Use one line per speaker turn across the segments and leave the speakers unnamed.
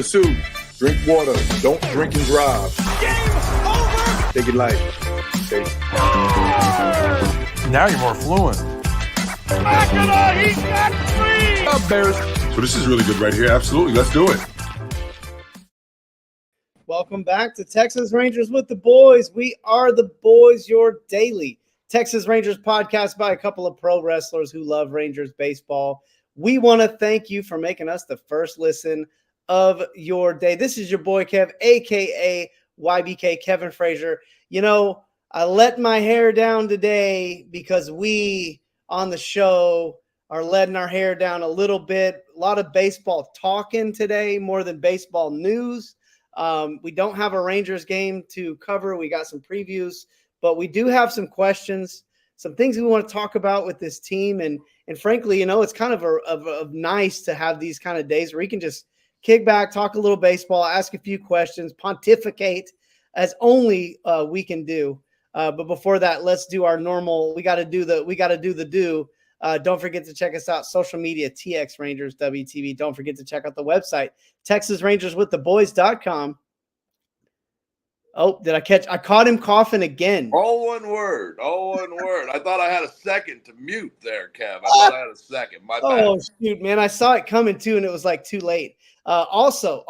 2, drink water. Don't drink and drive.
Game over!
Take it light. Okay.
Now you're more fluent.
Mackinac, he got free!
Up, Bears. So this is really good right here. Absolutely. Let's do it.
Welcome back to Texas Rangers with the Boys. We are the Boys, your daily Texas Rangers podcast by a couple of pro wrestlers who love Rangers baseball. We want to thank you for making us the first listen of your day. This is your boy Kev, a.k.a. YBK, Kevin Frazier. You know, I let my hair down today because we on the show are letting our hair down a little bit. A lot of baseball talking today, more than baseball news. We don't have a Rangers game to cover. We got some previews, but we do have some questions, some things we want to talk about with this team. And frankly, you know, it's kind of nice to have these kind of days where you can just kick back, talk a little baseball, ask a few questions, pontificate as only we can do. But before that, let's do our normal. We got to do the. Don't forget to check us out. Social media, TX Rangers WTV. Don't forget to check out the website, TexasRangersWithTheBoys.com. Oh, I caught him coughing again.
All one word. I thought I had a second to mute there, Kev. I thought I had a second. My bad.
Oh, shoot, man. I saw it coming too, and it was like too late. Also,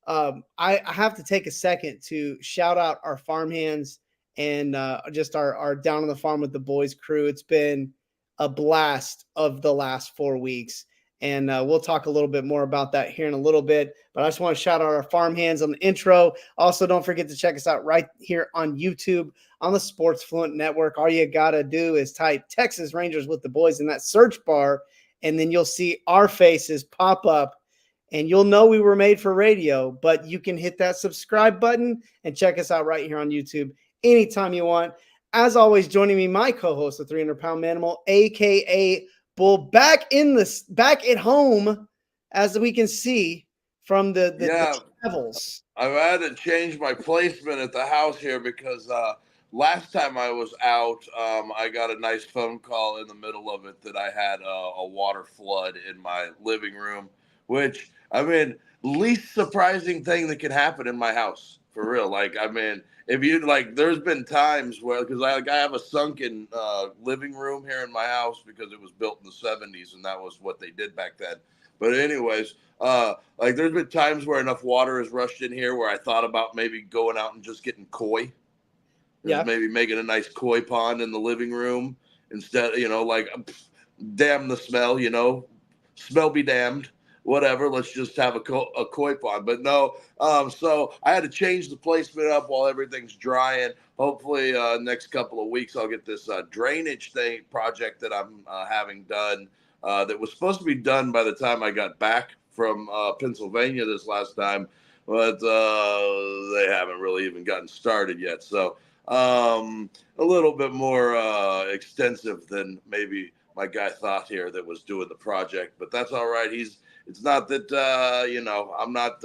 I have to take a second to shout out our farmhands and just our Down on the Farm with the Boys crew. It's been a blast of the last 4 weeks. And we'll talk a little bit more about that here in a little bit. But I just want to shout out our farmhands on the intro. Also, don't forget to check us out right here on YouTube on the Sports Fluent Network. All you got to do is type Texas Rangers with the Boys in that search bar, and then you'll see our faces pop up. And you'll know we were made for radio, but you can hit that subscribe button and check us out right here on YouTube anytime you want. As always, joining me, my co-host, the 300-pound manimal, a.k.a. Bull, back at home, as we can see from the travels.
I've had to change my placement at the house here because last time I was out, I got a nice phone call in the middle of it that I had a water flood in my living room, which, I mean, least surprising thing that can happen in my house, for real. Like, I mean, if you like, there's been times where, because I have a sunken living room here in my house because it was built in the 70s and that was what they did back then. But anyways, like there's been times where enough water has rushed in here where I thought about maybe going out and just getting koi. Yeah. Maybe making a nice koi pond in the living room instead, you know, like damn the smell, you know, smell be damned. Whatever, let's just have a koi pond. But no, so I had to change the placement up while everything's drying. Hopefully, next couple of weeks, I'll get this drainage project that I'm having done that was supposed to be done by the time I got back from Pennsylvania this last time, but they haven't really even gotten started yet. So a little bit more extensive than maybe my guy thought here that was doing the project, but that's all right. It's not that, you know, I'm not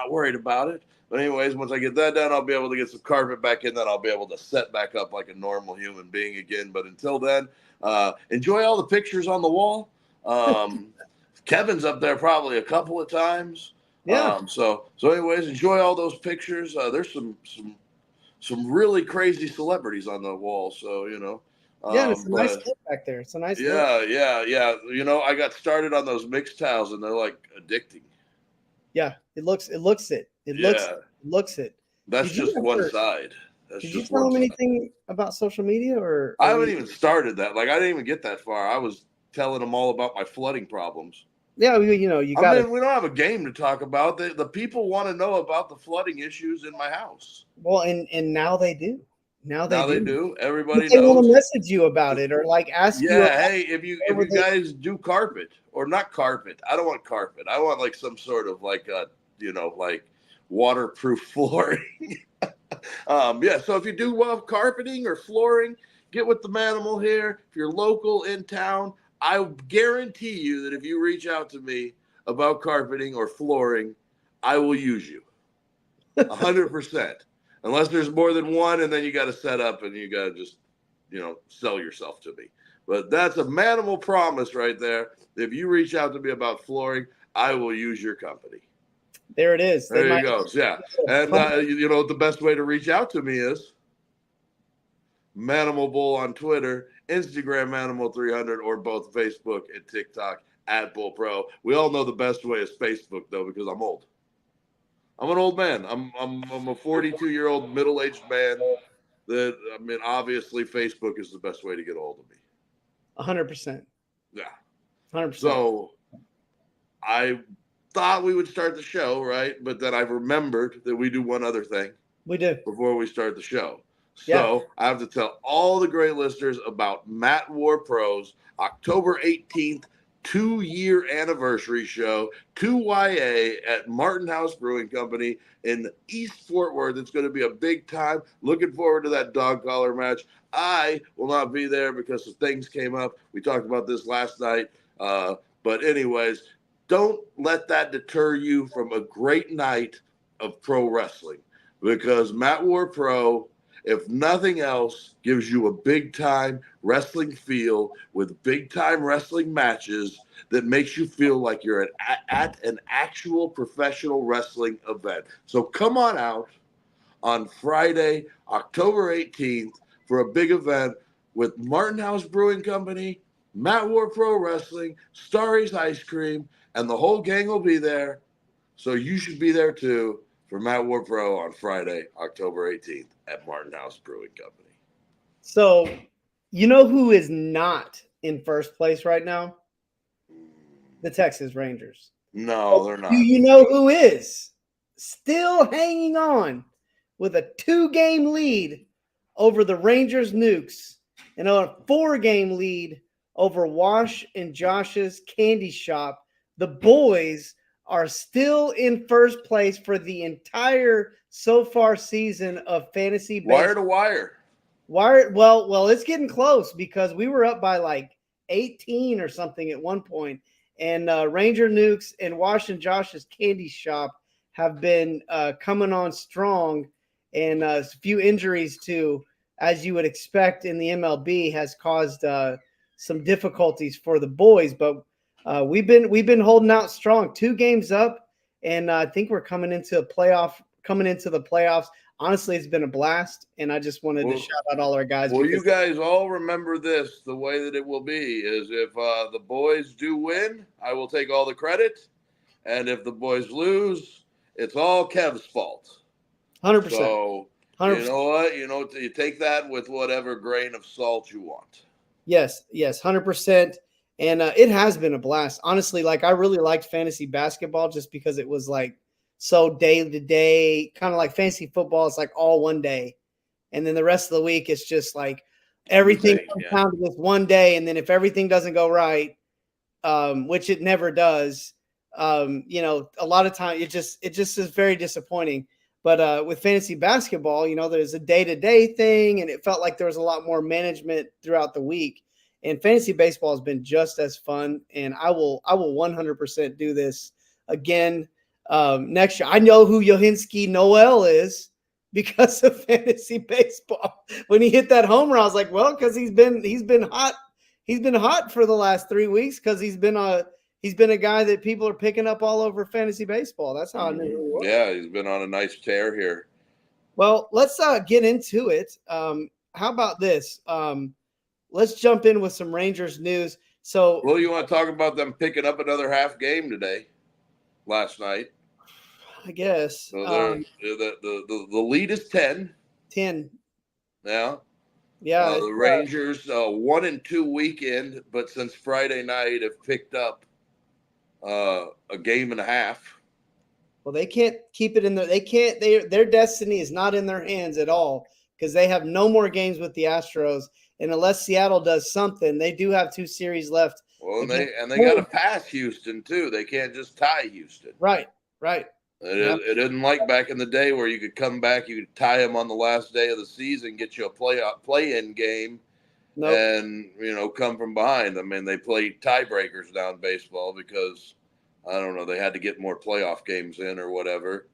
worried about it. But anyways, once I get that done, I'll be able to get some carpet back in. Then I'll be able to set back up like a normal human being again. But until then, enjoy all the pictures on the wall. Kevin's up there probably a couple of times.
Yeah.
So anyways, enjoy all those pictures. There's some really crazy celebrities on the wall. So, you know.
Yeah, it's a nice look back there. It's a nice look.
Yeah. You know, I got started on those mixed towels, and they're like addicting.
Yeah, it looks it.
That's just one side.
Did you tell him anything about social media, or
I haven't even started that? Like, I didn't even get that far. I was telling him all about my flooding problems.
Yeah, you know, you got.
I mean, we don't have a game to talk about. The people want to know about the flooding issues in my house.
Well, and now they do. Now they do.
Everybody knows.
They want to message you about it or like ask you.
Yeah, hey, if you guys do carpet or not carpet, I don't want carpet. I want like some sort of like you know, like waterproof flooring. Yeah. So if you do love carpeting or flooring, get with the Manimal here. If you're local in town, I guarantee you that if you reach out to me about carpeting or flooring, I will use you 100%. Unless there's more than one, and then you got to set up and you got to just, you know, sell yourself to me. But that's a Manimal promise right there. If you reach out to me about flooring, I will use your company.
There it is.
There you go. Yeah. And, the best way to reach out to me is Manimal Bull on Twitter, Instagram Manimal300, or both Facebook and TikTok at Bull Pro. We all know the best way is Facebook, though, because I'm old. I'm an old man. I'm a 42-year-old middle-aged man. Obviously, Facebook is the best way to get a hold of me.
100%.
Yeah.
100%.
So I thought we would start the show, right? But then I remembered that we do one other thing.
We do.
Before we start the show. So
Yeah.
I have to tell all the great listeners about Matt War Pro's October 18th 2-year anniversary show, 2YA at Martin House Brewing Company in East Fort Worth. It's going to be a big time. Looking forward to that dog collar match. I will not be there because some things came up. We talked about this last night. But anyways, don't let that deter you from a great night of pro wrestling, because Matt War Pro, if nothing else, gives you a big-time wrestling feel with big-time wrestling matches that makes you feel like you're at an actual professional wrestling event. So come on out on Friday, October 18th, for a big event with Martin House Brewing Company, Matt War Pro Wrestling, Starry's Ice Cream, and the whole gang will be there. So you should be there too for Matt War Pro on Friday, October 18th at Martin House Brewing Company.
So, you know who is not in first place right now? The Texas Rangers.
No, they're not.
Do you know who is still hanging on with a 2-game lead over the Rangers Nukes and a 4-game lead over Wash and Josh's Candy Shop? The boys are still in first place for the entire so far season of fantasy baseball.
Wire to wire.
Well, it's getting close because we were up by like 18 or something at one point. And Ranger Nukes and Wash and Josh's Candy Shop have been coming on strong. And a few injuries too, as you would expect in the MLB, has caused some difficulties for the boys. But we've been holding out strong. 2 games up, and I think we're coming into the playoffs. Honestly, it's been a blast, and I just wanted to shout out all our guys.
Well, you guys all remember this. The way that it will be is if the boys do win, I will take all the credit. And if the boys lose, it's all Kev's fault.
100%.
So,
100%.
you know what? You take that with whatever grain of salt you want.
Yes, 100%. And it has been a blast. Honestly, like I really liked fantasy basketball just because it was like so day to day, kind of like fantasy football. It's like all one day. And then the rest of the week, it's just like everything comes down to this one day. And then if everything doesn't go right, which it never does, a lot of time it just is very disappointing. But with fantasy basketball, there's a day-to-day thing, and it felt like there was a lot more management throughout the week. And fantasy baseball has been just as fun, and I will 100% do this again next year. I know who Yohinski Noel is because of fantasy baseball. When he hit that home run, I was like, well, because he's been hot. He's been hot for the last 3 weeks because he's been a guy that people are picking up all over fantasy baseball. That's how I knew who he was.
Yeah, he's been on a nice tear here.
Well, let's get into it. How about this? Let's jump in with some Rangers news. So,
well, you want to talk about them picking up another half game last night?
I guess.
So the lead is 10.
10.
Yeah.
Yeah.
The Rangers 1-2 weekend, but since Friday night have picked up a game and a half.
Well, they can't keep it in their destiny is not in their hands at all because they have no more games with the Astros. And unless Seattle does something, they do have 2 series left.
Well, they got to pass Houston too. They can't just tie Houston.
Right.
It isn't like back in the day where you could come back, you could tie them on the last day of the season, get you a play-in game, and come from behind. I mean, they play tiebreakers now in baseball because I don't know, they had to get more playoff games in or whatever.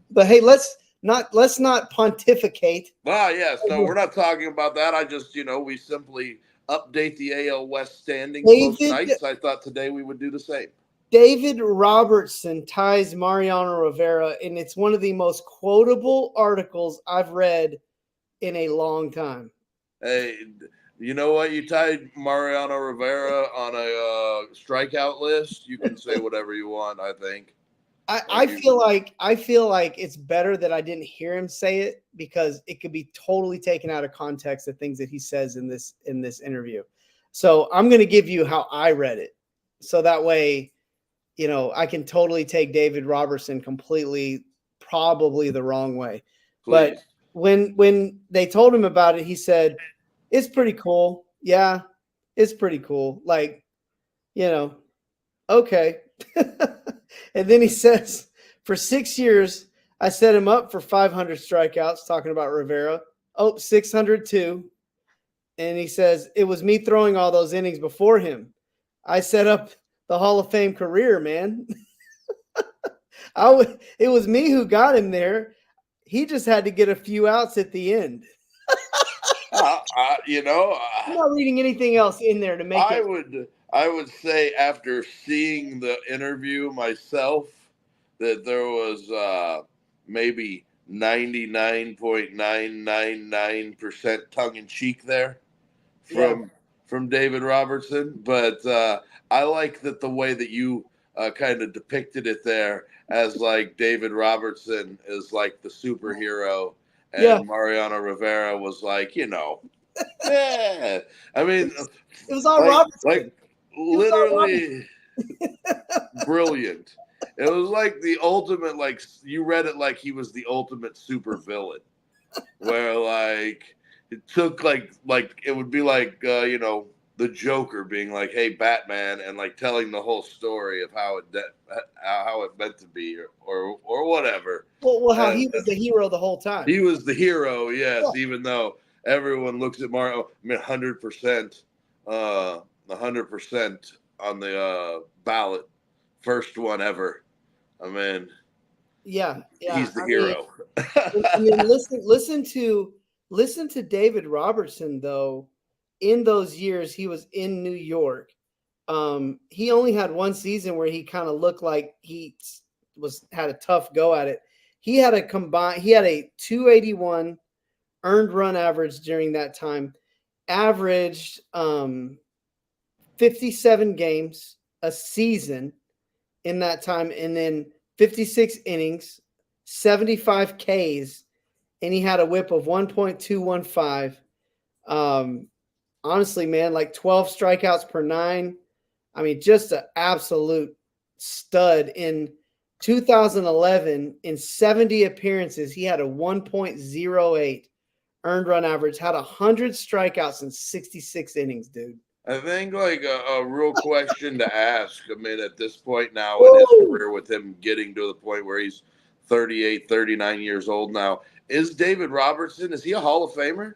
But hey, let's not pontificate.
Well, yeah, so we're not talking about that. I just, we simply update the AL West standings most nights. I thought today we would do the same.
David Robertson ties Mariano Rivera, and it's one of the most quotable articles I've read in a long time.
Hey, you know what? You tied Mariano Rivera on a strikeout list. You can say whatever you want, I think.
I feel like it's better that I didn't hear him say it, because it could be totally taken out of context, the things that he says in this interview. So I'm going to give you how I read it. So that way, I can totally take David Robertson completely, probably the wrong way.
Please.
But when they told him about it, he said, "It's pretty cool. Yeah, it's pretty cool. Like, okay." And then he says, "For 6 years, I set him up for 500 strikeouts," talking about Rivera. 602. And he says, "It was me throwing all those innings before him. I set up the Hall of Fame career, man." It was me who got him there. He just had to get a few outs at the end.
I'm
not reading anything else in there to make
I would say, after seeing the interview myself, that there was maybe 99.999% tongue-in-cheek there from David Robertson. But I like that the way that you kind of depicted it there, as like David Robertson is like the superhero, and Mariano Rivera was like, I mean,
it was all Robertson.
Literally brilliant. It was like the ultimate, like, you read it like he was the ultimate super villain, where like it took like it would be like the Joker being like, "Hey, Batman," and like telling the whole story of how it meant to be, or whatever.
Well, how he was the hero the whole time.
He was the hero, yes. Yeah. Even though everyone looks at Mario, 100%, 100% on the ballot, first one ever. I mean,
yeah,
he's the hero.
I mean, listen to David Robertson though. In those years, he was in New York. He only had one season where he kind of looked like he had a tough go at it. He had a 281 earned run average during that time, averaged 57 games a season in that time, and then 56 innings, 75 Ks, and he had a whip of 1.215. Honestly, man, like 12 strikeouts per 9. I mean, just an absolute stud. In 2011, in 70 appearances, he had a 1.08 earned run average, had 100 strikeouts in 66 innings, dude.
I think like a real question to ask, I mean, at this point now in his career, with him getting to the point where he's 38, 39 years old now, is David Robertson, is he a Hall of Famer?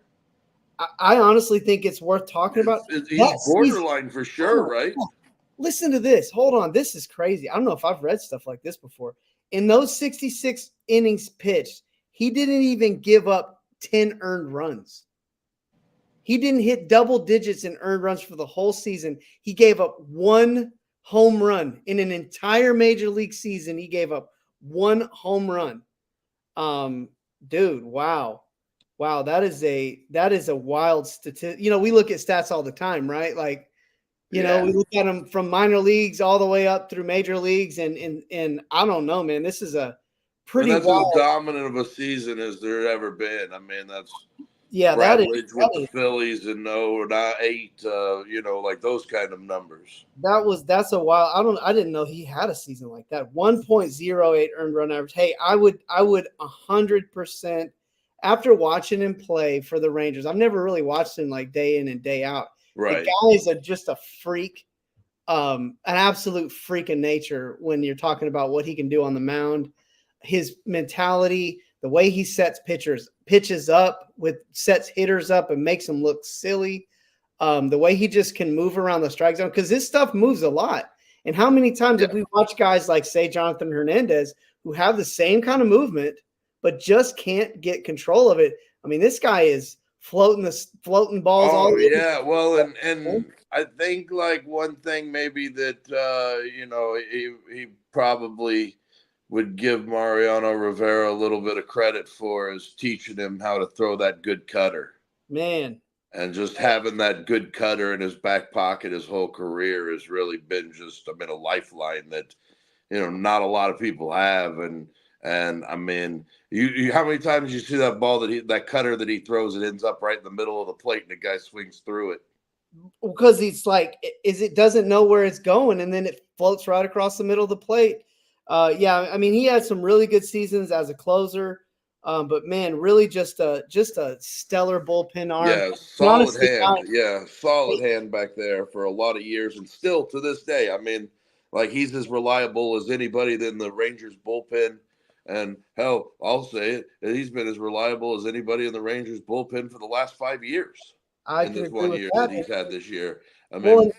I honestly think it's worth talking about.
He's borderline for sure, right?
Listen to this. Hold on. This is crazy. I don't know if I've read stuff like this before. In those 66 innings pitched, he didn't even give up 10 earned runs. He didn't hit double digits in earned runs for the whole season. He gave up one home run in an entire major league season. He gave up one home run. Dude, wow. Wow, that is a wild statistic. We look at stats all the time, right? Like, we look at them from minor leagues all the way up through major leagues, and I don't know, man. This is a pretty
as dominant of a season as there ever been. I mean, that's
Bradledge
with the Phillies and 8, like those kind of numbers.
That's a wild. I didn't know he had a season like that. 1.08 earned run average. Hey, I would 100%. After watching him play for the Rangers, I've never really watched him like day in and day out.
Right.
The guy is just a freak, an absolute freak of nature when you're talking about what he can do on the mound, his mentality, the way he sets pitches up, sets hitters up and makes them look silly. The way he just can move around the strike zone, because this stuff moves a lot. And how many times have we watched guys like, say, Jonathan Hernandez, who have the same kind of movement, but just can't get control of it? I mean, this guy is floating balls all over.
Yeah, well, and I think like one thing maybe that he probably would give Mariano Rivera a little bit of credit for is teaching him how to throw that good cutter.
Man.
And just having that good cutter in his back pocket his whole career has really been just, a lifeline that, not a lot of people have. And I mean, you how many times you see that ball that cutter that he throws, it ends up right in the middle of the plate and the guy swings through it.
Because it's like, it doesn't know where it's going, and then it floats right across the middle of the plate. Yeah, I mean, he had some really good seasons as a closer, but man, really just a stellar bullpen arm.
Yeah, solid hand. Yeah, solid hand back there for a lot of years, and still to this day. I mean, like he's as reliable as anybody in the Rangers bullpen, and hell, I'll say it, he's been as reliable as anybody in the Rangers bullpen for the last 5 years.
I
In
can
this
agree
one
with
year
that.
that he's had this year. I
Well,
mean,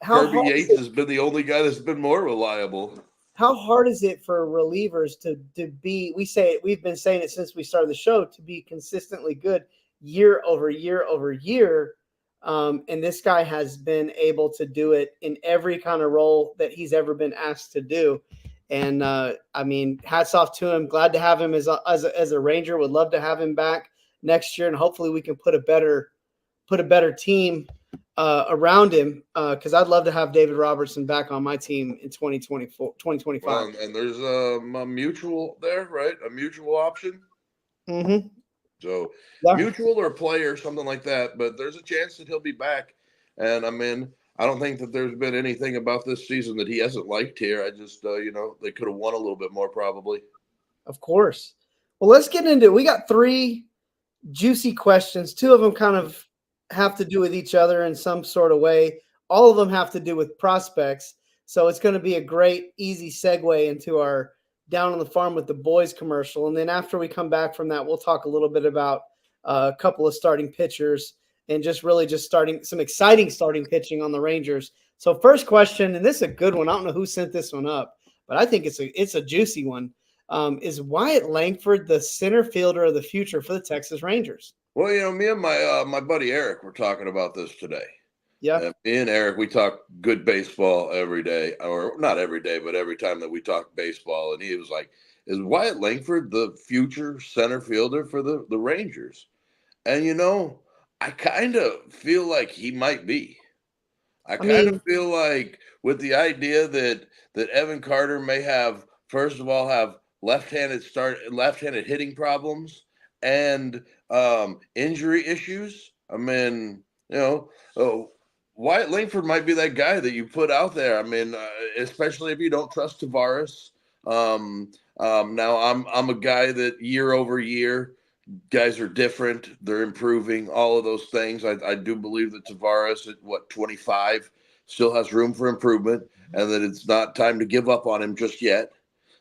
how
Kirby
hard
Yates has been the only guy that's been more reliable.
how hard is it for relievers to be, we've been saying it since we started the show, to be consistently good year over year over year, and this guy has been able to do it in every kind of role that he's ever been asked to do. And I mean, hats off to him. Glad to have him as a Ranger. Would love to have him back next year, and hopefully we can put a better team around him, because I'd love to have David Robertson back on my team in 2025.
Well, and there's a mutual there, right? A mutual option.
Mm-hmm.
So
Yeah.
mutual or player, something like that. But there's a chance that he'll be back. And I mean, I don't think that there's been anything about this season that he hasn't liked here. I just, they could have won a little bit more probably.
Of course. Well, let's get into it. We got 3 juicy questions. 2 of them kind of have to do with each other in some sort of way. All of them have to do with prospects. So it's going to be a great, easy segue into our Down on the Farm with the Boys commercial. And then after we come back from that, we'll talk a little bit about a couple of starting pitchers and just starting some exciting starting pitching on the Rangers. So first question, and this is a good one. I don't know who sent this one up, but I think it's a juicy one. Is Wyatt Langford the center fielder of the future for the Texas Rangers?
Well, me and my buddy Eric were talking about this today.
Yeah.
And me and Eric, we talk good baseball every day, or not every day, but every time that we talk baseball. And he was like, is Wyatt Langford the future center fielder for the Rangers? And, I kind of feel like he might be. I kind of feel like with the idea that Evan Carter may have, first of all, have left-handed hitting problems and injury issues. I mean, Wyatt Langford might be that guy that you put out there. I mean, especially if you don't trust Tavares. Now I'm a guy that year over year, guys are different. They're improving, all of those things. I do believe that Tavares at 25 still has room for improvement, and that it's not time to give up on him just yet.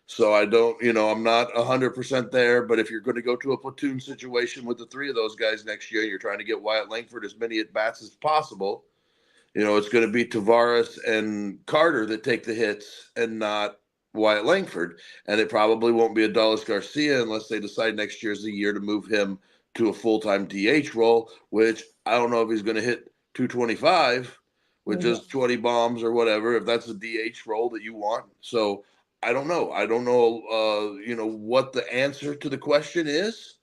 So I don't, I'm not 100% there, but if you're going to go to a platoon situation with the 3 of those guys next year, you're trying to get Wyatt Langford as many at-bats as possible. It's going to be Tavares and Carter that take the hits and not Wyatt Langford. And it probably won't be Adolis Garcia unless they decide next year's the year to move him to a full-time DH role, which I don't know if he's going to hit 225 with just 20 bombs or whatever, if that's a DH role that you want. So I don't know. I don't know, what the answer to the question is,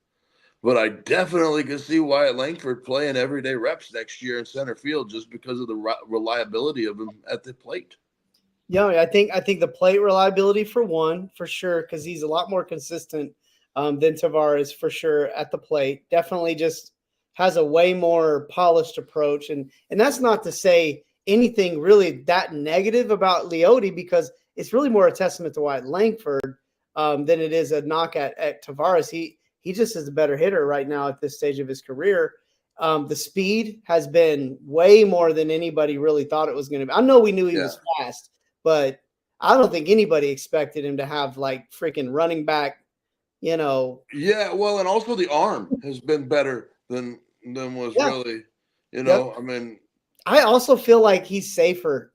but I definitely can see Wyatt Langford playing everyday reps next year in center field just because of the reliability of him at the plate.
Yeah, I think the plate reliability for one, for sure, because he's a lot more consistent than Tavares for sure at the plate. Definitely just has a way more polished approach, and that's not to say anything really that negative about Leote, because it's really more a testament to Wyatt Langford than it is a knock at Tavares. He just is a better hitter right now at this stage of his career. The speed has been way more than anybody really thought it was going to be. I know we knew he was fast, but I don't think anybody expected him to have like freaking running back,
Yeah, well, and also the arm has been better than was really, I mean.
I also feel like he's safer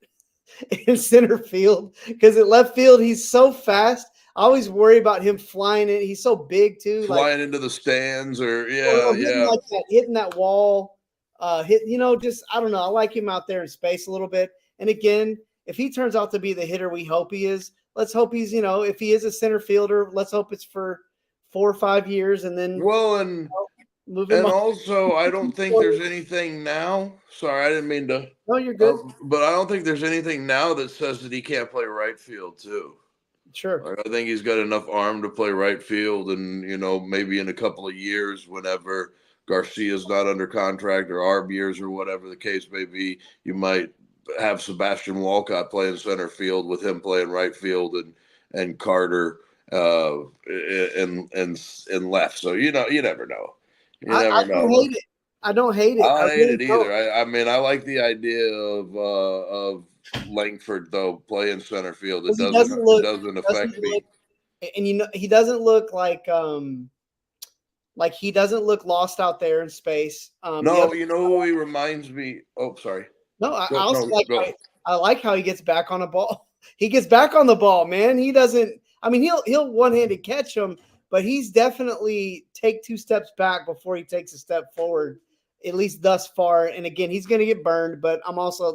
in center field because at left field, he's so fast. I always worry about him flying in. He's so big too.
Flying into the stands or
hitting that wall. Just I don't know. I like him out there in space a little bit. And again, if he turns out to be the hitter we hope he is, let's hope he's, if he is a center fielder, let's hope it's for 4 or 5 years and then move him
and
on.
also I don't think there's anything now. Sorry, I didn't mean to.
No, you're good.
But I don't think there's anything now that says that he can't play right field too.
Sure.
I think he's got enough arm to play right field, and maybe in a couple of years, whenever Garcia's not under contract, or ARB years, or whatever the case may be, you might have Sebastian Walcott playing center field with him playing right field, and Carter in left. So you never know.
I don't hate it. I don't hate it.
I don't hate
really
it either. I mean, I like the idea of Langford though playing center field. It doesn't affect me.
And he doesn't look like he doesn't look lost out there in space.
No, who he reminds me. Oh, sorry.
No, I like how he gets back on the ball. He gets back on the ball, man. He doesn't. I mean, he'll one-handed catch him, but he's definitely take 2 steps back before he takes a step forward. At least thus far. And again, he's going to get burned, but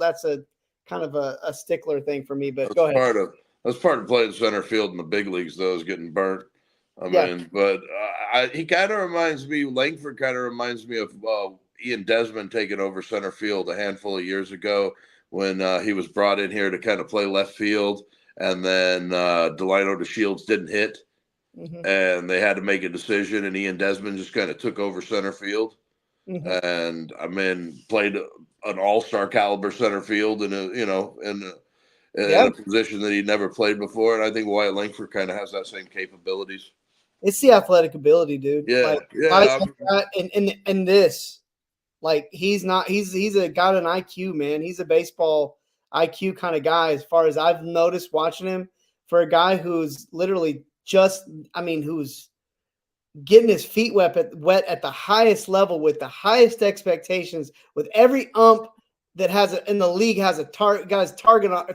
that's a kind of a stickler thing for me. But go ahead.
That's part of playing center field in the big leagues, though, is getting burnt. He kind of reminds me. Langford kind of reminds me of Ian Desmond taking over center field a handful of years ago when he was brought in here to kind of play left field, and then Delino DeShields didn't hit, and they had to make a decision, and Ian Desmond just kind of took over center field. And played an all-star caliber center field in a position that he'd never played before. And I think Wyatt Langford kind of has that same capabilities.
It's the athletic ability, dude.
Yeah.
And this, he's a got an IQ, man. He's a baseball IQ kind of guy, as far as I've noticed watching him. For a guy who's literally who's getting his feet wet at the highest level with the highest expectations, with every ump that in the league has a target on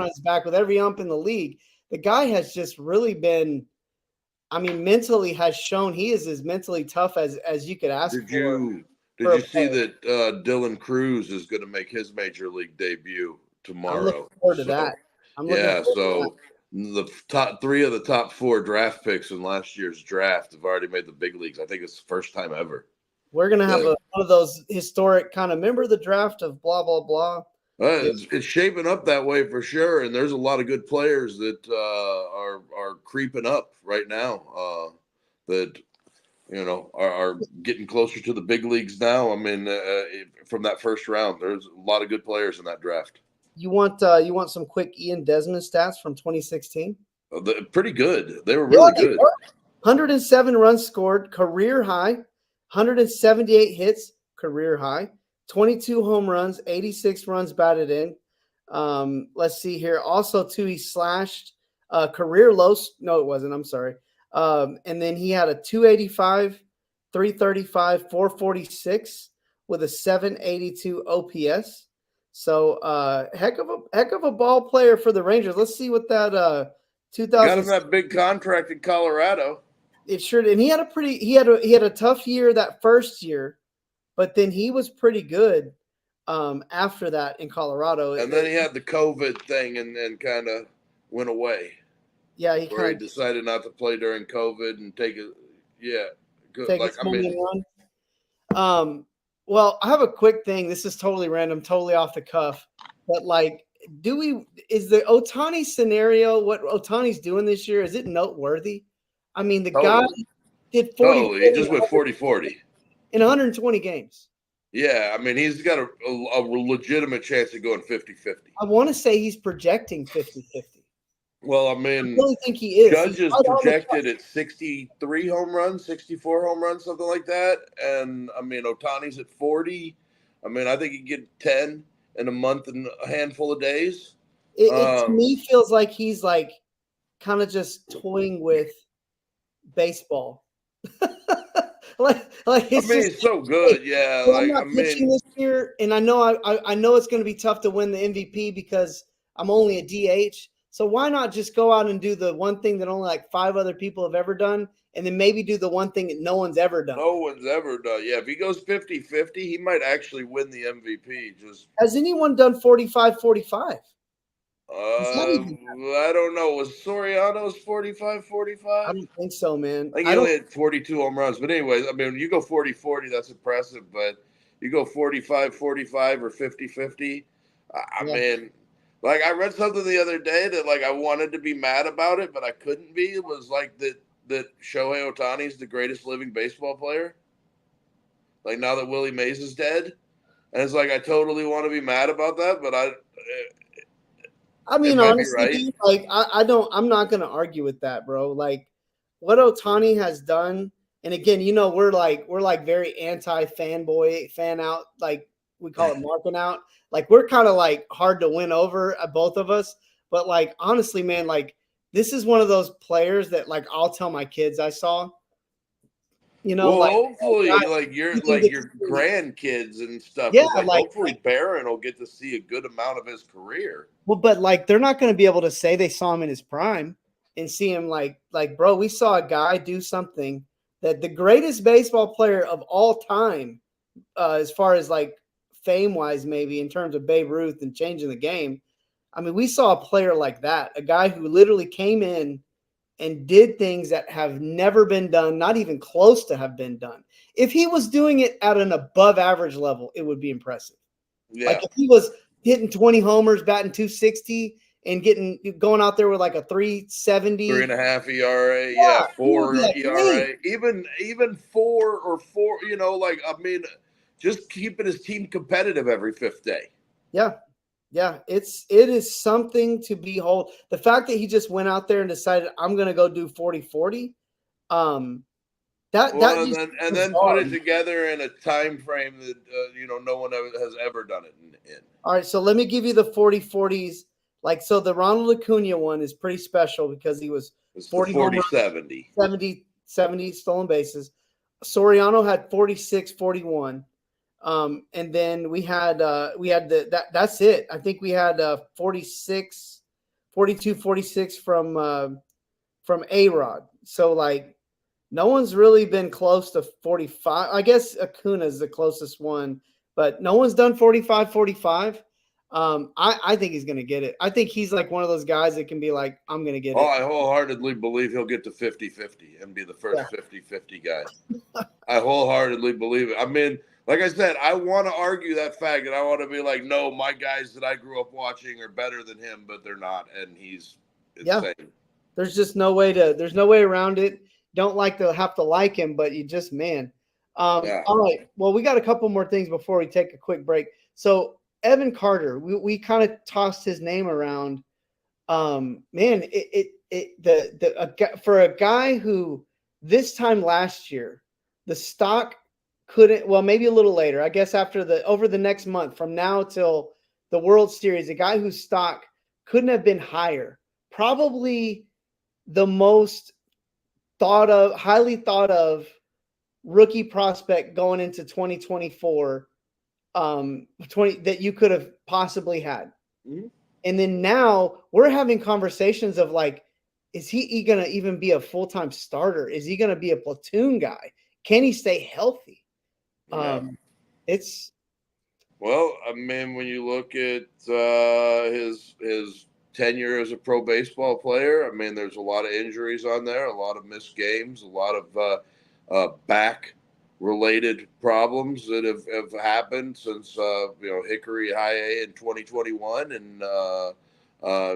his back, with every ump in the league. The guy has just really been, mentally has shown he is as mentally tough as you could ask for. Did
you see that Dylan Cruz is going to make his major league debut tomorrow?
I'm looking forward to that.
The top 3 of the top 4 draft picks in last year's draft have already made the big leagues. I think it's the first time ever.
We're going to have one of those historic kind of, remember the draft of blah, blah, blah.
It's shaping up that way for sure. And there's a lot of good players that are creeping up right now that, are getting closer to the big leagues now. From that first round, there's a lot of good players in that draft.
You want some quick Ian Desmond stats from 2016?
Pretty good. They were really good.
107 runs scored, career high. 178 hits, career high. 22 home runs, 86 runs batted in. Let's see here. Also, too, he slashed career low. No, it wasn't. I'm sorry. And then he had a 285, 335, 446 with a 782 OPS. So heck of a ball player for the Rangers. Let's see what that 2000
got him that big contract in Colorado.
It sure did. And he had a tough year that first year, but then he was pretty good after that in Colorado.
And then he had the COVID thing and kind of went away.
Yeah,
he decided not to play during COVID and take it. Yeah, good.
Take run. Well, I have a quick thing. This is totally random, totally off the cuff. But is the Ohtani scenario, what Ohtani's doing this year, is it noteworthy? The guy did 40.
He just went 40-40
in 120 games.
Yeah, he's got a legitimate chance of going 50-50.
I want to say he's projecting 50-50.
Well, I
really think he is.
Judges projected at 63 home runs, 64 home runs, something like that. And Ohtani's at 40. I think he can get 10 in a month and a handful of days.
It to me feels like he's kind of just toying with baseball.
It's so good. Yeah.
I'm not pitching this year, and I know it's going to be tough to win the MVP because I'm only a DH. So why not just go out and do the one thing that only 5 other people have ever done and then maybe do the one thing that no one's ever done.
No one's ever done. Yeah, if he goes 50-50, he might actually win the MVP.
Has anyone done 45-45?
I don't know. Was Soriano's 45-45?
I don't think so, man.
I think he only had 42 home runs. But anyways, I mean, you go 40-40, that's impressive. But you go 45-45 or 50-50, I mean, like I read something the other day that like I wanted to be mad about it, but I couldn't be. It was like that Shohei Ohtani is the greatest living baseball player. Like now that Willie Mays is dead. And it's like I totally want to be mad about that, but
I mean, honestly,
right.
like I'm not gonna argue with that, bro. Like what Ohtani has done, and again, we're like very anti-fanboy, fan out, like we call it marking out. Like we're kind of like hard to win over, both of us. But like honestly, man, like this is one of those players that like I'll tell my kids I saw.
Well,
like
hopefully, like your grandkids and stuff.
Yeah,
like hopefully Barron will get to see a good amount of his career.
Well, but like they're not going to be able to say they saw him in his prime and see him like bro, we saw a guy do something that the greatest baseball player of all time, as far as like fame wise, maybe in terms of Babe Ruth and changing the game. I mean, we saw a player like that, a guy who literally came in and did things that have never been done, not even close to have been done. If he was doing it at an above average level, it would be impressive.
Yeah.
Like if he was hitting 20 homers, batting 260, and going out there with like a 3.70,
3.5 ERA, 4 ERA, even 4 or 4. Like I mean, just keeping his team competitive every fifth day.
Yeah, it is something to behold. The fact that he just went out there and decided I'm going to go do 40-40, and then
put it together in a time frame that no one has ever done it in.
All right, so let me give you the 40-40s. Like so, the Ronald Acuna one is pretty special because he was
40-70,
70 stolen bases. Soriano had 46-41. And then we had that's it. I think we had 42-46 from A-Rod. So like no one's really been close to 45. I guess Acuna is the closest one, but no one's done 45-45. I think he's gonna get it. I think he's like one of those guys that can be like, I'm gonna get it.
I wholeheartedly believe he'll get to 50-50 and be the first 50-50 guy. I wholeheartedly believe it. I mean, like I said, I want to argue that fact, and I want to be like, no, my guys that I grew up watching are better than him, but they're not, and he's insane.
There's just no way around it. Don't like to have to like him, but you just All right. Well, we got a couple more things before we take a quick break. So Evan Carter, we kind of tossed his name around. For a guy who this time last year, the stock couldn't, well, maybe a little later, I guess over the next month from now till the World Series, a guy whose stock couldn't have been higher, probably the most highly thought of rookie prospect going into 2024, that you could have possibly had. Mm-hmm. And then now we're having conversations of like, is he going to even be a full-time starter? Is he going to be a platoon guy? Can he stay healthy?
Yeah. Well, I mean, when you look at his tenure as a pro baseball player, I mean, there's a lot of injuries on there, a lot of missed games, a lot of back-related problems that have happened since Hickory High A in 2021, and I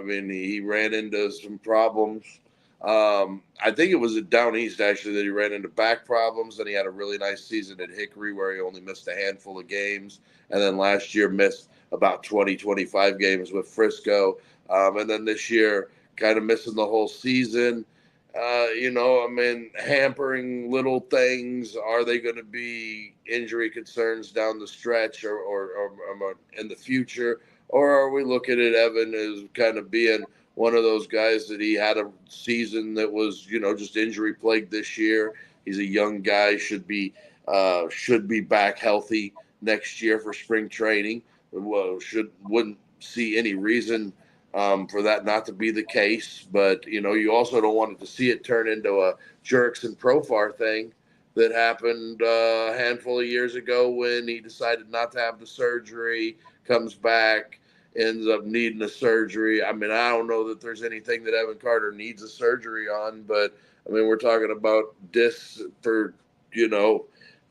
mean, he ran into some problems. I think it was down east actually that he ran into back problems. Then he had a really nice season at Hickory where he only missed a handful of games. And then last year missed about 20-25 games with Frisco. And then this year kind of missing the whole season. I mean, hampering little things. Are they going to be injury concerns down the stretch or in the future? Or are we looking at Evan as kind of being one of those guys that he had a season that was, just injury plagued this year? He's a young guy, should be back healthy next year for spring training. Well, wouldn't see any reason for that not to be the case. But, you also don't want to see it turn into a Jerks and Profar thing that happened a handful of years ago when he decided not to have the surgery, comes back, ends up needing a surgery. I mean, I don't know that there's anything that Evan Carter needs a surgery on, but, I mean, we're talking about discs for,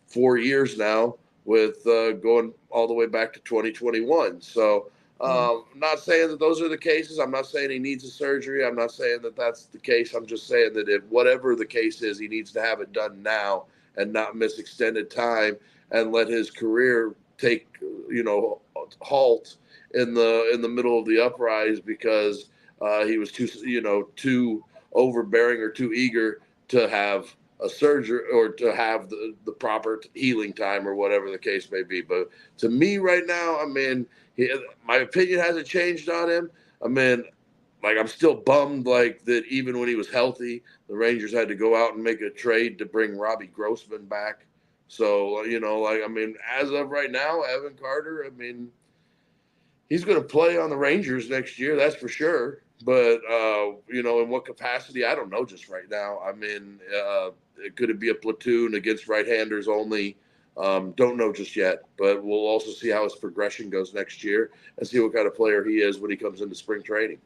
4 years now with going all the way back to 2021. So, I'm not saying that those are the cases. I'm not saying he needs a surgery. I'm not saying that that's the case. I'm just saying that if whatever the case is, he needs to have it done now and not miss extended time and let his career take, halt in the middle of the uprise because he was too overbearing or too eager to have a surgery or to have the proper healing time or whatever the case may be. But to me right now, I mean, my opinion hasn't changed on him. I mean, like, I'm still bummed, like, that even when he was healthy, the Rangers had to go out and make a trade to bring Robbie Grossman back. So, I mean, as of right now, Evan Carter, I mean, he's going to play on the Rangers next year, that's for sure. But, in what capacity, I don't know just right now. I mean, could it be a platoon against right-handers only? Don't know just yet, but we'll also see how his progression goes next year and see what kind of player he is when he comes into spring training.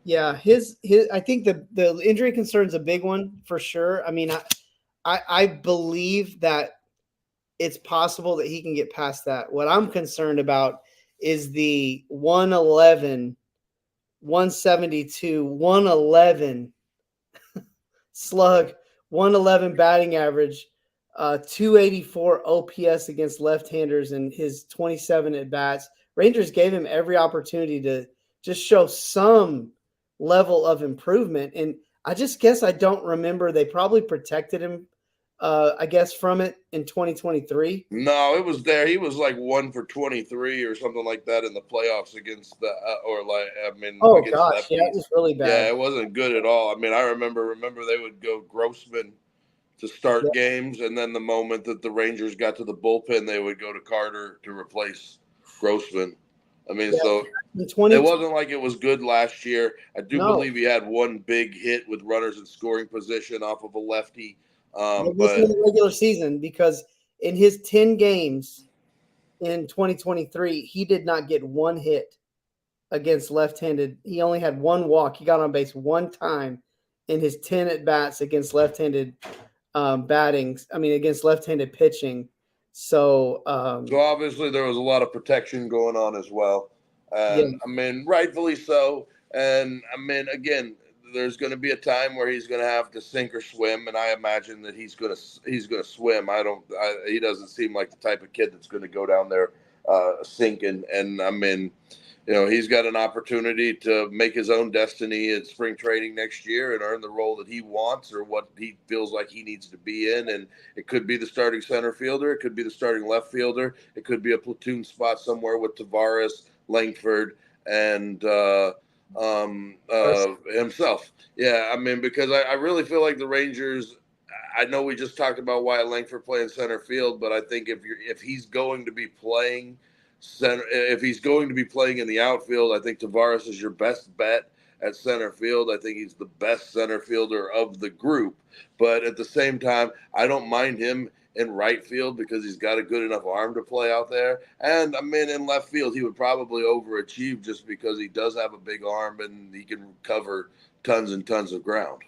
Yeah, I think the injury concern is a big one for sure. I mean, I believe that it's possible that he can get past that. What I'm concerned about is the 111, 172, 111 slug, 111 batting average, 284 OPS against left-handers in his 27 at-bats. Rangers gave him every opportunity to just show some level of improvement. And I just guess I don't remember. They probably protected him, I guess, from it in 2023.
No, it was there. He was like 1 for 23 or something like that in the playoffs against the against
gosh,
lefties.
yeah, it was really bad.
Yeah, it wasn't good at all. I mean, I remember they would go Grossman to start games, and then the moment that the Rangers got to the bullpen, they would go to Carter to replace Grossman. I mean, so it wasn't like it was good last year. I do believe he had one big hit with runners in scoring position off of a lefty.
It wasn't in the regular season because in his 10 games in 2023, he did not get one hit against left-handed. He only had one walk. He got on base one time in his 10 at-bats against left-handed against left-handed pitching. So
obviously there was a lot of protection going on as well. And I mean, rightfully so. And I mean, again, there's going to be a time where he's going to have to sink or swim, and I imagine that he's going to swim. He doesn't seem like the type of kid that's going to go down there sinking. And I mean, he's got an opportunity to make his own destiny at spring training next year and earn the role that he wants or what he feels like he needs to be in. And it could be the starting center fielder. It could be the starting left fielder. It could be a platoon spot somewhere with Tavares, Langford, and himself. Yeah, I mean, because I really feel like the Rangers, I know we just talked about Wyatt Langford playing center field, but I think if he's going to be playing center, if he's going to be playing in the outfield, I think Tavares is your best bet at center field. I think he's the best center fielder of the group. But at the same time, I don't mind him in right field because he's got a good enough arm to play out there. And I mean, in left field, he would probably overachieve just because he does have a big arm and he can cover tons and tons of ground.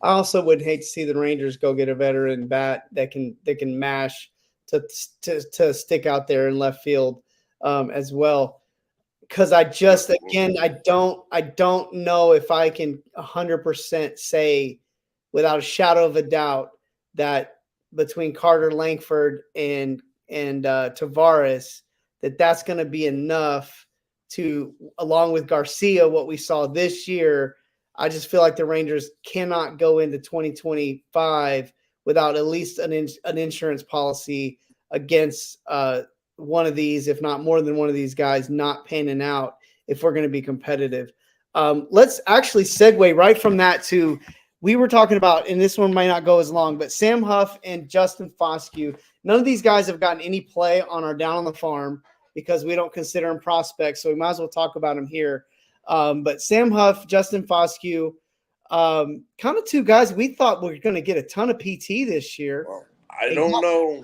I also would hate to see the Rangers go get a veteran bat that can mash to stick out there in left field as well. Because I don't know if I can 100% say without a shadow of a doubt that between Carter, Langford, and Tavares, that's going to be enough to, along with Garcia, what we saw this year. I just feel like the Rangers cannot go into 2025 without at least an insurance policy against one of these, if not more than one of these guys, not panning out if we're going to be competitive. Let's actually segue right from that to, we were talking about, and this one might not go as long, but Sam Huff and Justin Foscue. None of these guys have gotten any play on our Down on the Farm because we don't consider them prospects, so we might as well talk about them here. But Sam Huff, Justin Foscue, kind of two guys we thought were going to get a ton of PT this year.
Well, I don't know.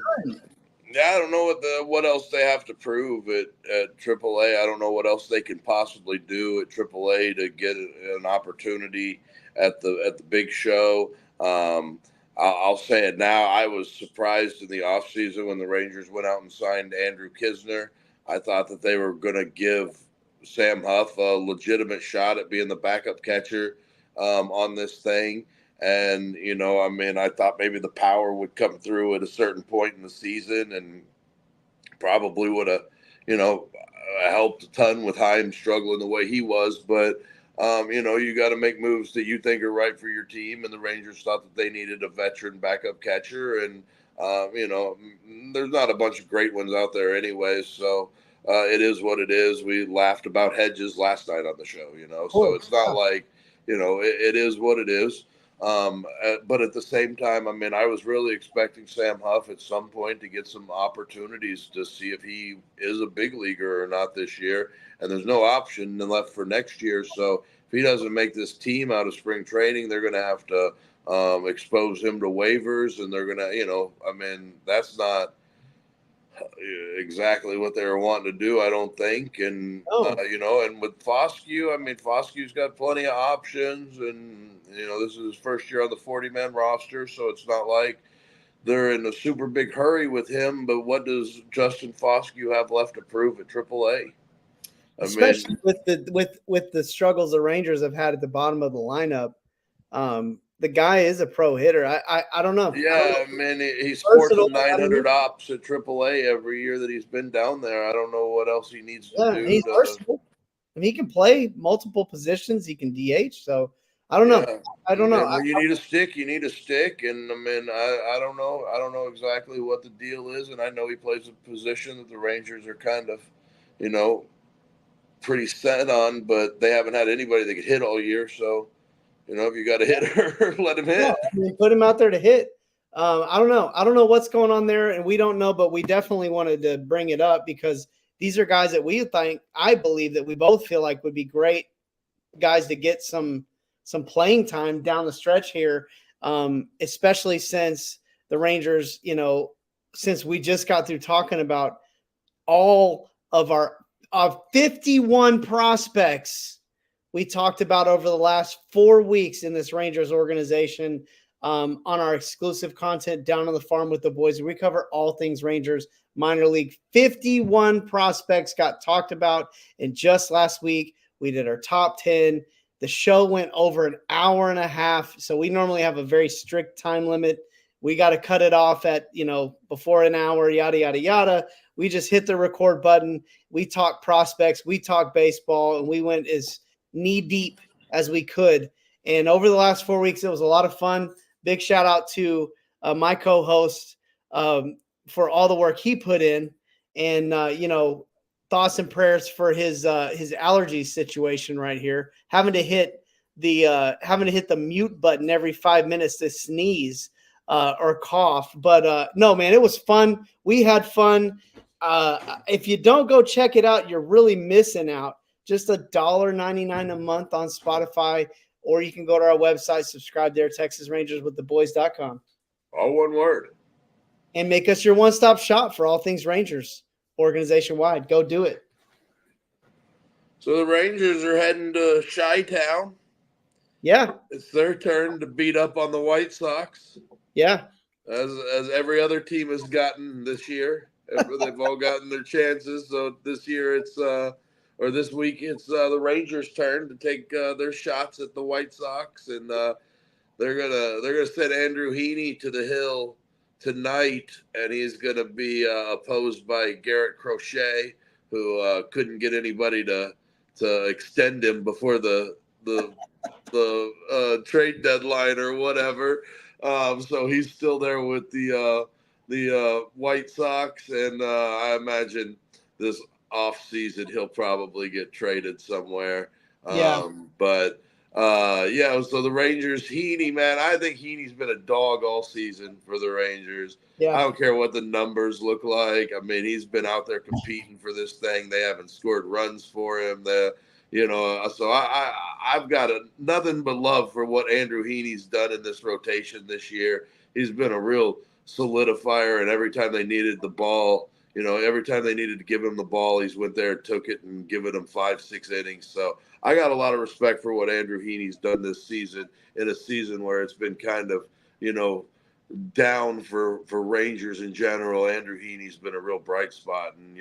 Yeah, I don't know what else they have to prove at AAA. I don't know what else they can possibly do at AAA to get an opportunity at the big show. I'll say it now. I was surprised in the offseason when the Rangers went out and signed Andrew Kisner. I thought that they were going to give Sam Huff a legitimate shot at being the backup catcher on this thing. And, I thought maybe the power would come through at a certain point in the season and probably would have, helped a ton with Heim struggling the way he was. But, you got to make moves that you think are right for your team. And the Rangers thought that they needed a veteran backup catcher. And, there's not a bunch of great ones out there anyway. So it is what it is. We laughed about Hedges last night on the show, so it's not like, it is what it is. But at the same time, I was really expecting Sam Huff at some point to get some opportunities to see if he is a big leaguer or not this year. And there's no option left for next year. So if he doesn't make this team out of spring training, they're going to have to expose him to waivers, and they're going to, that's not exactly what they were wanting to do, I don't think. And, and with Foscue, Foscue's got plenty of options, and, this is his first year on the 40-man roster, so it's not like they're in a super big hurry with him. But what does Justin Foscue have left to prove at AAA?
Especially with the struggles the Rangers have had at the bottom of the lineup. The guy is a pro hitter. I don't know.
Yeah, he sports 900 ops at AAA every year that he's been down there. I don't know what else he needs to do.
He's versatile. He can play multiple positions. He can DH. So I don't know. I don't know.
When you need a stick, you need a stick. And I don't know. I don't know exactly what the deal is. And I know he plays a position that the Rangers are kind of, pretty set on, but they haven't had anybody that could hit all year. So, if you got a hitter, let him hit.
Yeah, put him out there to hit. I don't know. I don't know what's going on there, and we don't know, but we definitely wanted to bring it up because these are guys that I believe that we both feel like would be great guys to get some playing time down the stretch here, especially since the Rangers, since we just got through talking about all of our 51 prospects we talked about over the last 4 weeks in this Rangers organization on our exclusive content Down on the Farm with the Boys. We cover all things Rangers minor league. 51 prospects got talked about, and just last week we did our top 10. The show went over an hour and a half, so we normally have a very strict time limit. We got to cut it off at, before an hour, yada, yada, yada. We just hit the record button. We talked prospects. We talked baseball, and we went as knee deep as we could. And over the last 4 weeks, it was a lot of fun. Big shout out to my co-host for all the work he put in, and thoughts and prayers for his allergy situation right here. Having to hit the mute button every 5 minutes to sneeze or cough. But no, man, it was fun. We had fun. If you don't go check it out, you're really missing out. Just $1.99 a month on Spotify, or you can go to our website, subscribe there, TexasRangersWithTheBoys.com.
All one word.
And make us your one-stop shop for all things Rangers, organization-wide. Go do it.
So the Rangers are heading to Chi-Town.
Yeah.
It's their turn to beat up on the White Sox.
Yeah.
As every other team has gotten this year. They've all gotten their chances. So this year or this week, it's the Rangers' turn to take their shots at the White Sox, and they're gonna send Andrew Heaney to the hill tonight, and he's gonna be opposed by Garrett Crochet, who couldn't get anybody to extend him before the trade deadline or whatever. So he's still there with the White Sox, and I imagine this off season he'll probably get traded somewhere. So the Rangers, Heaney, man, I think Heaney's been a dog all season for the Rangers. I don't care what the numbers look like. He's been out there competing for this thing. They haven't scored runs for him. So I've got nothing but love for what Andrew Heaney's done in this rotation this year. He's been a real solidifier, and every time they needed the ball, every time they needed to give him the ball, he's went there, took it, and given them 5-6 innings. So I got a lot of respect for what Andrew Heaney's done this season, in a season where it's been kind of, down for Rangers in general. Andrew Heaney's been a real bright spot, and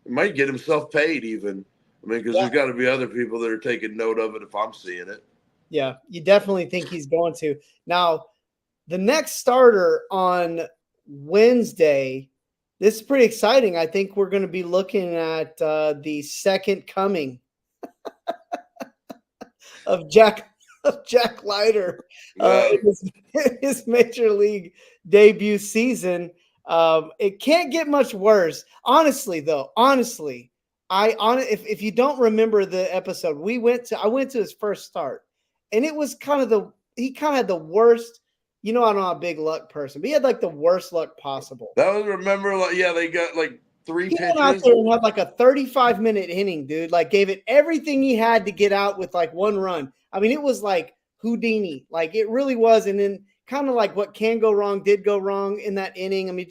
might get himself paid even. I mean, because there's got to be other people that are taking note of it if I'm seeing it.
Yeah, you definitely think he's going to. Now, the next starter on Wednesday, this is pretty exciting. I think we're going to be looking at the second coming of Jack Leiter his major league debut season. It can't get much worse. Honestly, if you don't remember the episode, I went to his first start, and it was he kind of had the worst. I'm not a big luck person, but he had like the worst luck possible.
That was they got like 3 pitches.
He went out there and had like a 35-minute inning, dude. Like gave it everything he had to get out with like 1 run. I mean, it was like Houdini, like it really was. And then kind of like what can go wrong did go wrong in that inning. I mean,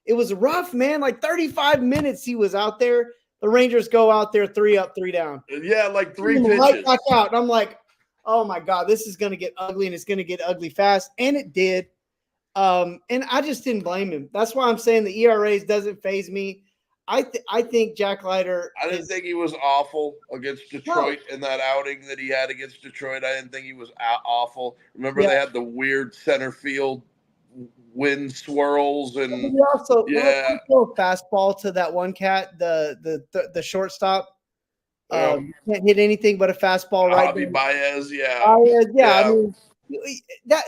it was rough, man. Like 35 minutes he was out there. The Rangers go out there 3 up, 3 down.
Yeah, like 3 pitches.
Right back out. And I'm like, oh my God, this is going to get ugly, and it's going to get ugly fast. And it did. And I just didn't blame him. That's why I'm saying the ERAs doesn't faze me. I think Jack Leiter.
I didn't think he was awful against Detroit in that outing that he had against Detroit. I didn't think he was awful. Remember, they had the weird center field wind swirls, and
he also throw a fastball to that one cat, the shortstop. Can't hit anything but a fastball right
Javi Baez,
I mean,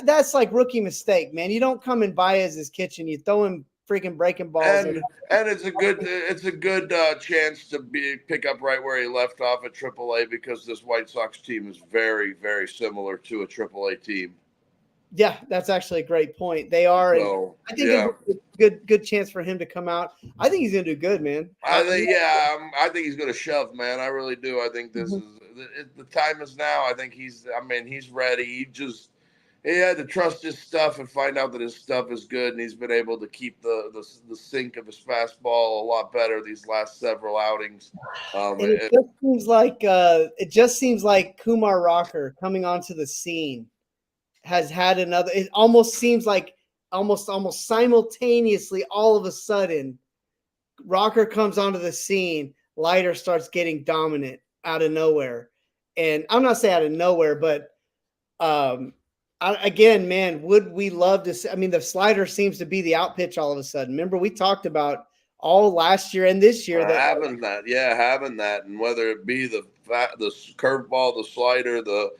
that's like rookie mistake, man. You don't come in Baez's kitchen. You throw him freaking breaking balls.
And it's a good chance to pick up right where he left off at AAA, because this White Sox team is very, very similar to a AAA team.
Yeah, that's actually a great point. They are. So, I think it's a good chance for him to come out. I think he's going to do good, man.
I think he's going to shove, man. I really do. I think this is the time is now. I think he's ready. He had to trust his stuff and find out that his stuff is good, and he's been able to keep the sink of his fastball a lot better these last several outings.
It just seems like Kumar Rocker coming onto the scene has had another. It almost seems like almost simultaneously, all of a sudden, Rocker comes onto the scene. Leiter starts getting dominant out of nowhere, and I'm not saying out of nowhere, but again, man, would we love to see? I mean, the slider seems to be the out pitch all of a sudden. Remember, we talked about all last year and this year
having that, and whether it be the curveball, the slider, the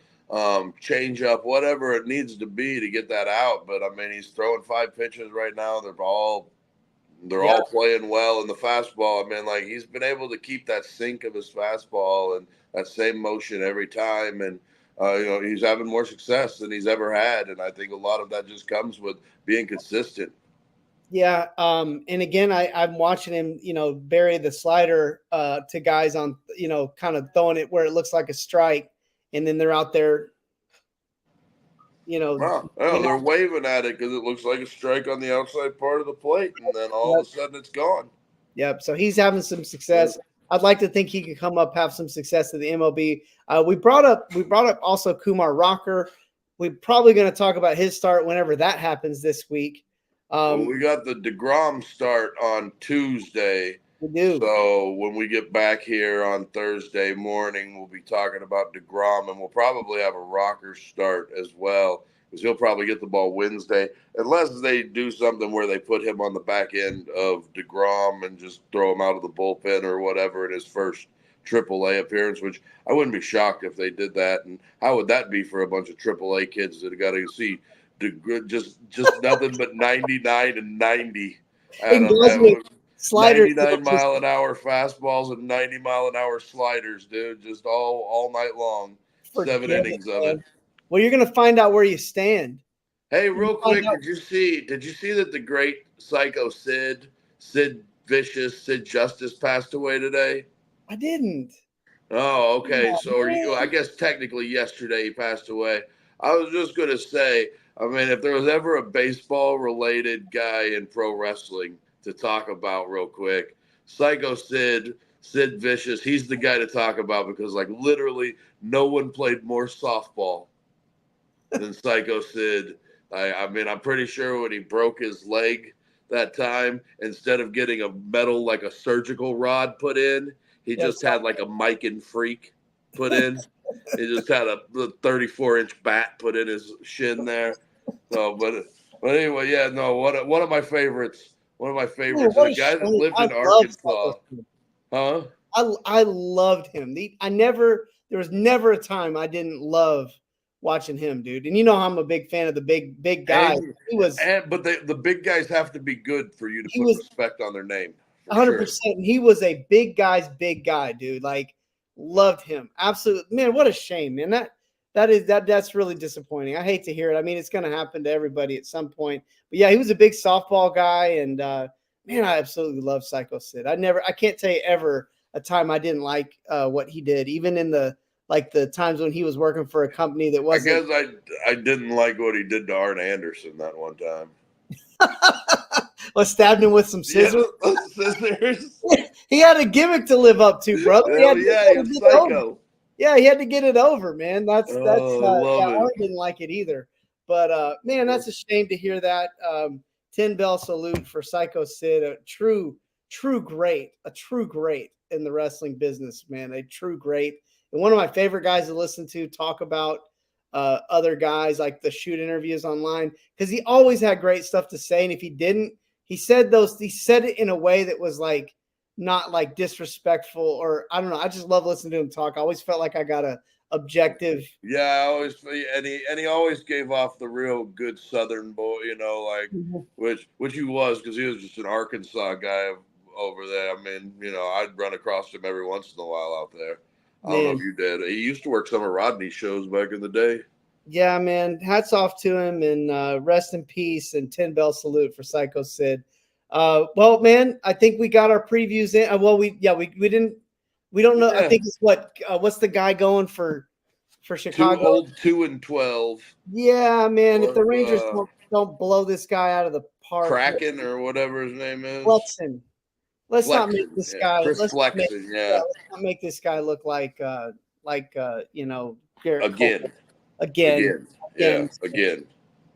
change up, whatever it needs to be to get that out. But I mean, he's throwing 5 pitches right now. They're all playing well in the fastball. I mean, like, he's been able to keep that sink of his fastball and that same motion every time. And, he's having more success than he's ever had. And I think a lot of that just comes with being consistent.
Yeah. And again, I'm watching him, bury the slider to guys on, kind of throwing it where it looks like a strike. And then they're out there,
they're waving at it because it looks like a strike on the outside part of the plate. And then all of a sudden it's gone.
Yep. So he's having some success. I'd like to think he could come up, have some success at the MLB. We brought up also Kumar Rocker. We're probably going to talk about his start whenever that happens this week.
We got the DeGrom start on Tuesday.
We do.
So when we get back here on Thursday morning, we'll be talking about DeGrom, and we'll probably have a Rocker start as well, because he'll probably get the ball Wednesday, unless they do something where they put him on the back end of DeGrom and just throw him out of the bullpen or whatever in his first AAA appearance, which I wouldn't be shocked if they did that. And how would that be for a bunch of AAA kids that have got to see just nothing but 99 and 90
sliders,
99 mile an hour fastballs and 90 mile an hour sliders, dude, just all night long. 7 innings of it.
Well, you're going to find out where you stand.
Hey, real quick, did you see that the great psycho Sid Vicious, Sid Justice passed away today?
I didn't.
Oh, okay.
Oh,
So I
man.
guess technically yesterday he passed away. I was just going to say, I mean, if there was ever a baseball related guy in pro wrestling to talk about real quick, Psycho Sid Vicious, he's the guy to talk about because, like, literally no one played more softball than Psycho Sid. I mean, I'm pretty sure when he broke his leg that time, instead of getting a metal, like a surgical rod put in, he just
Yes.
had like a Mike and Freak put in. He just had a 34-inch bat put in his shin there. So, but anyway, yeah, no, one of my favorites. One of my
Man,
favorites, and
what
a
a
guy that
shame.
lived
I
in
love
Arkansas,
Psycho Sid.
huh?
I loved him. There was never a time I didn't love watching him, dude. And you know I'm a big fan of the big guy.
And
He
but the big guys have to be good for you to put
was
respect on their name, for sure.
100%. And he was a big guy, dude. Like, loved him. Absolutely, man. What a shame, man. That's really disappointing. I hate to hear it. I mean, it's going to happen to everybody at some point. But yeah, he was a big softball guy, and man, I absolutely love Psycho Sid. I can't tell you ever a time I didn't like what he did, even in the times when he was working for a company that
I
wasn't.
guess I didn't like what he did to Art Anderson that one time.
Well, stabbed him with some scissors.
Yeah, scissors.
He had a gimmick to live up to, brother.
Hell yeah,
To
he's
get it over.
psycho.
Yeah, he had to get it over, man. That's
Oh, I
yeah.
love
Art
it.
didn't like it either, but man, that's a shame to hear that. 10 bell salute for Psycho Sid, a true great, in the wrestling business, man, a true great, and one of my favorite guys to listen to talk about other guys, like the shoot interviews online, because he always had great stuff to say, and if he didn't, he said it in a way that was like not like disrespectful, or I don't know. I just love listening to him talk. I always felt like I got a objective.
Yeah, I always and he always gave off the real good Southern boy, like which he was, because he was just an Arkansas guy over there. I mean, I'd run across him every once in a while out there. I don't know
Man,
if you did. He used to work some of Rodney's shows back in the day.
yeah, man. Hats off to him, and rest in peace, and 10 bell salute for Psycho Sid. Well, man, I think we got our previews in. Well, we don't know. I
Yeah.
think it's what's the guy going for Chicago?
2-12.
Yeah, man. If the Rangers
Uh,
don't blow this guy out of the park,
Kraken or whatever his name is.
Flexen. Let's not make
Flexen.
this
Yeah.
guy.
Chris
Let's not make,
Flexen. Yeah.
let's not make this guy look like Garrett
Again.
Cole. Again.
Yeah. Again.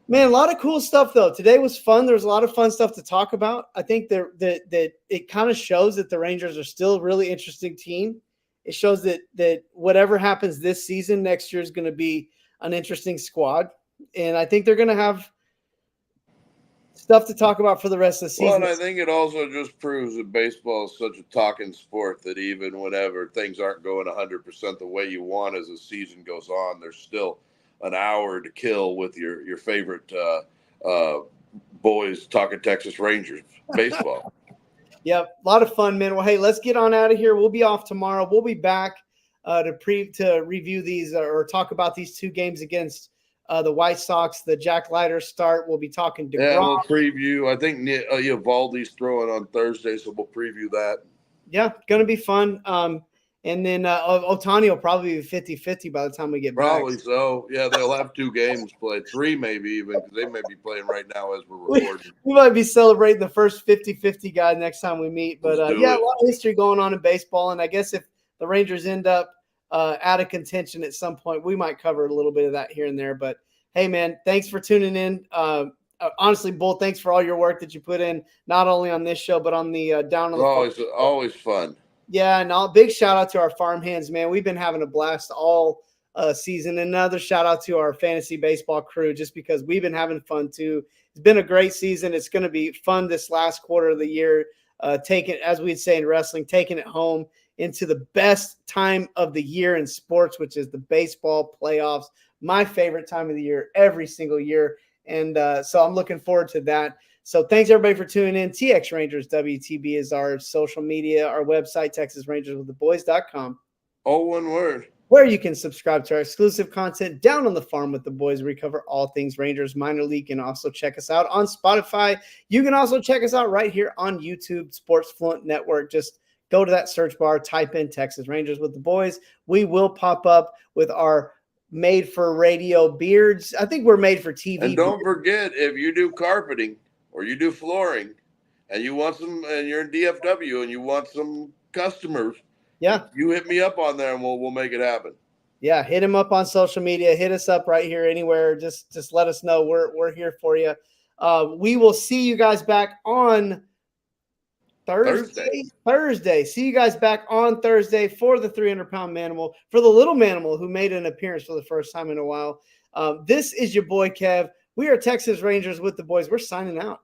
Man, a lot of cool stuff though. Today was fun. There was a lot of fun stuff to talk about. I think that it kind of shows that the Rangers are still a really interesting team. It shows that whatever happens this season, next year is going to be an interesting squad, and I think they're going to have stuff to talk about for the rest of the
Well,
season.
and I think it also just proves that baseball is such a talking sport that even whenever things aren't going 100% the way you want as the season goes on, there's still an hour to kill with your favorite boys talking Texas Rangers baseball.
Yep, a lot of fun, man. Well, hey, let's get on out of here. We'll be off tomorrow. We'll be back to review these or talk about these two games against the White Sox. The Jack Leiter start. We'll be talking DeGrom.
Yeah, we'll preview. I think Eovaldi's throwing on Thursday, so we'll preview that.
Yeah, going to be fun. And then Ohtani will probably be 50-50 by the time we get
Probably
back.
so. Yeah, they'll have 2 games played, 3 maybe even, because they may be playing right now as we're recording.
We might be celebrating the first 50-50 guy next time we meet. But yeah, a lot of history going on in baseball. And I guess if the Rangers end up out of contention at some point, we might cover a little bit of that here and there. But hey, man, thanks for tuning in. Honestly, Bull, thanks for all your work that you put in, not only on this show, but on the Down on the
always fun.
Yeah, and big shout out to our farm hands, man. We've been having a blast all season. Another shout out to our fantasy baseball crew, just because we've been having fun too. It's been a great season. It's going to be fun this last quarter of the year. Taking, as we'd say in wrestling, taking it home into the best time of the year in sports, which is the baseball playoffs. My favorite time of the year, every single year. And so I'm looking forward to that. So thanks everybody for tuning in. TX Rangers WTB is our social media, our website, TexasRangersWithTheBoys.com.
All one word.
Where you can subscribe to our exclusive content, Down on the Farm with the Boys, where we cover all things Rangers minor league. And also check us out on Spotify. You can also check us out right here on YouTube, Sports Fluent Network. Just go to that search bar, type in Texas Rangers with the Boys. We will pop up with our made for radio beards. I think we're made for TV.
And don't forget, if you do carpeting or you do flooring and you want some, and you're in DFW and you want some customers,
yeah,
you hit me up on there and we'll make it happen.
Yeah, hit him up on social media. Hit us up right here anywhere. Just let us know. We're here for you. We will see you guys back on Thursday. See you guys back on Thursday for the 300-pound manimal, for the little manimal who made an appearance for the first time in a while. This is your boy Kev. We are Texas Rangers with the Boys. We're signing out.